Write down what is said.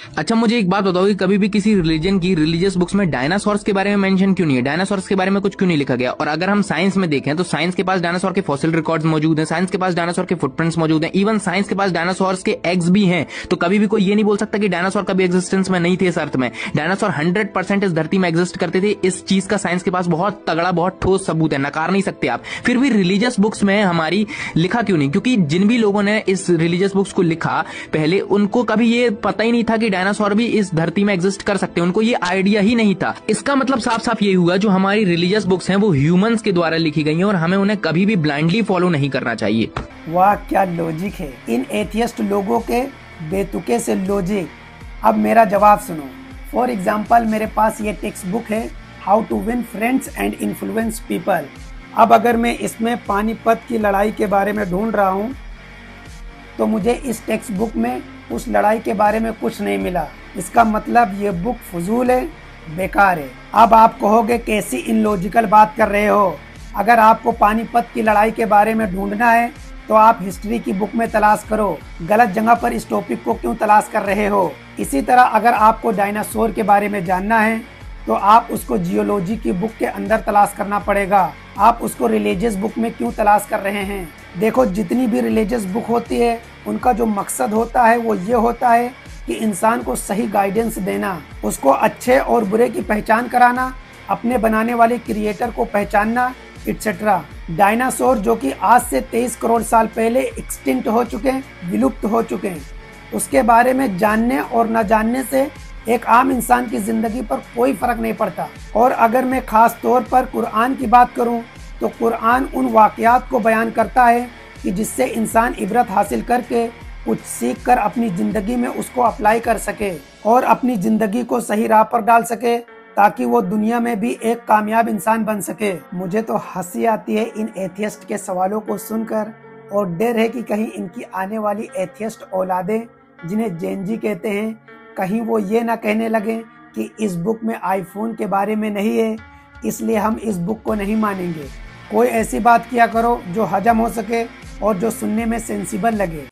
अच्छा मुझे एक बात बताओ कि कभी भी किसी रिलीजन की रिलीजियस बुक्स में डायनासोर्स के बारे में मेंशन क्यों नहीं है, डायनासोर्स के बारे में कुछ क्यों नहीं लिखा गया? और अगर हम साइंस में देखें तो साइंस के पास डायनासोर के फॉसिल रिकॉर्ड्स मौजूद हैं, साइंस के पास डायनासोर के फुटप्रिंट्स मौजूद हैं, इवन साइंस के पास डायनासोर्स के एग्स भी हैं। तो कभी भी कोई ये नहीं बोल सकता कि डायनासोर कभी एग्जिस्टेंस में नहीं थे इस अर्थ में। डायनासोर 100% इस धरती में एग्जिस्ट करते थे। इस चीज का साइंस के पास बहुत तगड़ा, बहुत ठोस सबूत है, नकार नहीं सकते आप। फिर भी रिलीजियस बुक्स में हमारी लिखा क्यों नहीं? क्योंकि जिन भी लोगों ने इस रिलीजियस बुक्स को लिखा पहले, उनको कभी ये पता ही नहीं था कि डायनासोर भी इस धरती में एग्जिस्ट कर सकते हैं। उनको ये आइडिया ही नहीं था। इसका मतलब साफ साफ ये हुआ जो हमारी रिलीजियस बुक्स हैं वो ह्यूमंस के द्वारा लिखी गई हैं और हमें उन्हें कभी भी ब्लाइंडली फॉलो नहीं करना चाहिए। वाह क्या लॉजिक है इन एथियस्ट लोगों के, बेतुके से लॉजिक। अब मेरा जवाब सुनो। फॉर एग्जाम्पल मेरे पास ये टेक्स्ट बुक है, how to win friends and influence people. अब अगर मैं इसमें पानीपत की लड़ाई के बारे में ढूंढ रहा हूँ तो मुझे इस टेक्स्ट बुक में उस लड़ाई के बारे में कुछ नहीं मिला। इसका मतलब ये बुक फजूल है, बेकार है। अब आप कहोगे कैसी इनलॉजिकल बात कर रहे हो? अगर आपको पानीपत की लड़ाई के बारे में ढूंढना है तो आप हिस्ट्री की बुक में तलाश करो। गलत जगह पर इस टॉपिक को क्यों तलाश कर रहे हो? इसी तरह अगर आपको डायनासोर के बारे में जानना है तो आप उसको जियोलॉजी की बुक के अंदर तलाश करना पड़ेगा। आप उसको रिलीजियस बुक में क्यों तलाश कर रहे हैं? देखो जितनी भी रिलीजियस बुक होती है उनका जो मकसद होता है वो ये होता है कि इंसान को सही गाइडेंस देना, उसको अच्छे और बुरे की पहचान कराना, अपने बनाने वाले क्रिएटर को पहचानना, एटसेट्रा। डायनासोर जो कि आज से 23 करोड़ साल पहले एक्सटिंक्ट हो चुके हैं, विलुप्त हो चुके हैं, उसके बारे में जानने और न जानने से एक आम इंसान की जिंदगी पर कोई फर्क नहीं पड़ता। और अगर मैं खास तौर पर कुरान की बात करूं तो कुरान उन वाक़यात को बयान करता है कि जिससे इंसान इबरत हासिल करके कुछ सीख कर अपनी ज़िंदगी में उसको अप्लाई कर सके और अपनी ज़िंदगी को सही राह पर डाल सके ताकि वो दुनिया में भी एक कामयाब इंसान बन सके। मुझे तो हंसी आती है इन एथियस्ट के सवालों को सुनकर और डर है कि कहीं इनकी आने वाली एथियस्ट औलादें जिन्हें जेनजी कहते हैं, कहीं वो ये ना कहने लगे कि इस बुक में आईफोन के बारे में नहीं है इसलिए हम इस बुक को नहीं मानेंगे। कोई ऐसी बात किया करो जो हजम हो सके और जो सुनने में सेंसिबल लगे।